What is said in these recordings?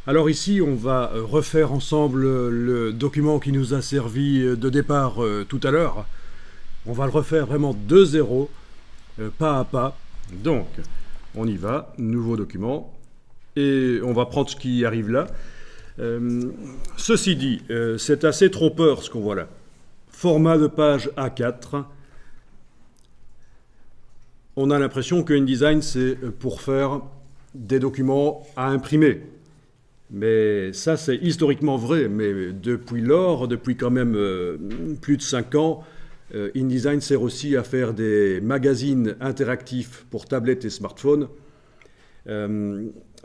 Alors ici, on va refaire ensemble le document qui nous a servi de départ tout à l'heure. On va le refaire vraiment de zéro, pas à pas. Donc, on y va, nouveau document, et on va prendre ce qui arrive là. Ceci dit, c'est assez trompeur ce qu'on voit là. Format de page A4. On a l'impression que InDesign, c'est pour faire des documents à imprimer. Mais ça, c'est historiquement vrai. Mais depuis lors, depuis quand même plus de 5 ans, InDesign sert aussi à faire des magazines interactifs pour tablettes et smartphones.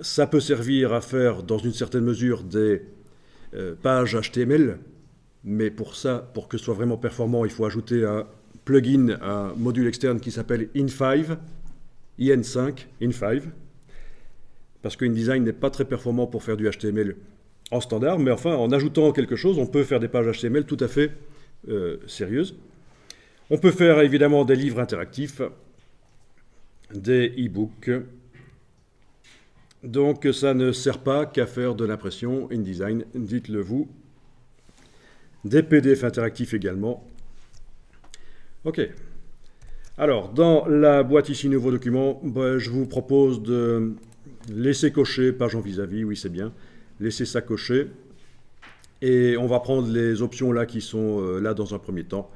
Ça peut servir à faire, dans une certaine mesure, des pages HTML. Mais pour ça, pour que ce soit vraiment performant, il faut ajouter un plugin, un module externe qui s'appelle In5, In5, parce que InDesign n'est pas très performant pour faire du HTML en standard, mais enfin, en ajoutant quelque chose, on peut faire des pages HTML tout à fait sérieuses. On peut faire évidemment des livres interactifs, des e-books. Donc ça ne sert pas qu'à faire de l'impression InDesign, dites-le vous. Des PDF interactifs également. Ok. Alors, dans la boîte ici, nouveau document, je vous propose de laisser cocher page en vis-à-vis, oui c'est bien. Laissez ça cocher. Et on va prendre les options là qui sont là dans un premier temps.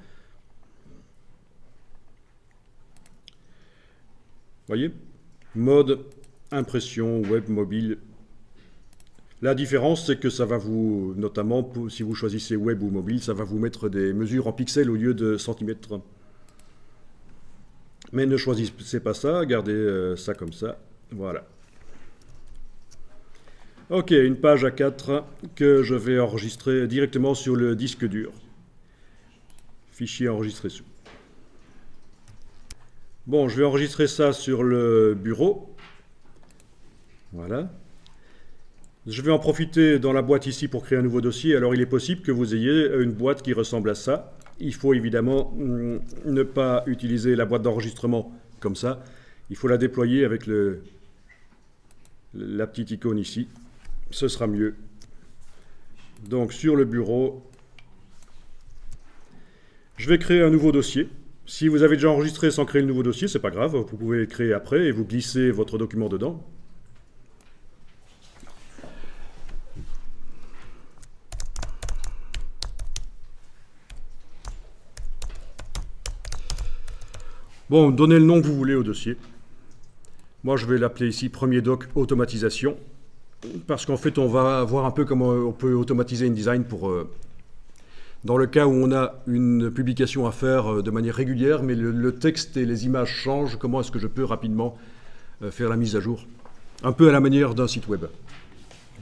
Voyez? Mode, impression, web, mobile. La différence, c'est que ça va vous, notamment si vous choisissez web ou mobile, ça va vous mettre des mesures en pixels au lieu de centimètres. Mais ne choisissez pas ça, gardez ça comme ça. Voilà. Ok, une page A4 que je vais enregistrer directement sur le disque dur. Fichier enregistré sous. Bon, je vais enregistrer ça sur le bureau. Voilà. Je vais en profiter dans la boîte ici pour créer un nouveau dossier. Alors il est possible que vous ayez une boîte qui ressemble à ça. Il faut évidemment ne pas utiliser la boîte d'enregistrement comme ça. Il faut la déployer avec la petite icône ici. Ce sera mieux. Donc sur le bureau, je vais créer un nouveau dossier. Si vous avez déjà enregistré sans créer le nouveau dossier, c'est pas grave. Vous pouvez le créer après et vous glissez votre document dedans. Bon, donnez le nom que vous voulez au dossier. Moi, je vais l'appeler ici Premier Doc Automatisation, parce qu'en fait, on va voir un peu comment on peut automatiser InDesign pour, dans le cas où on a une publication à faire de manière régulière, mais le texte et les images changent, comment est-ce que je peux rapidement faire la mise à jour? Un peu à la manière d'un site web.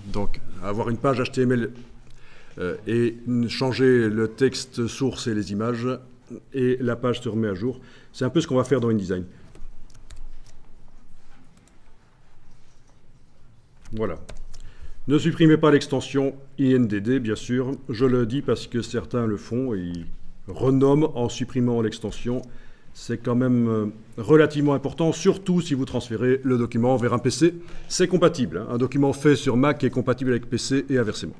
Donc, avoir une page HTML et changer le texte source et les images, et la page se remet à jour. C'est un peu ce qu'on va faire dans InDesign. Voilà. Ne supprimez pas l'extension INDD, bien sûr. Je le dis parce que certains le font et ils renomment en supprimant l'extension. C'est quand même relativement important, surtout si vous transférez le document vers un PC. C'est compatible, hein. Un document fait sur Mac est compatible avec PC et inversement.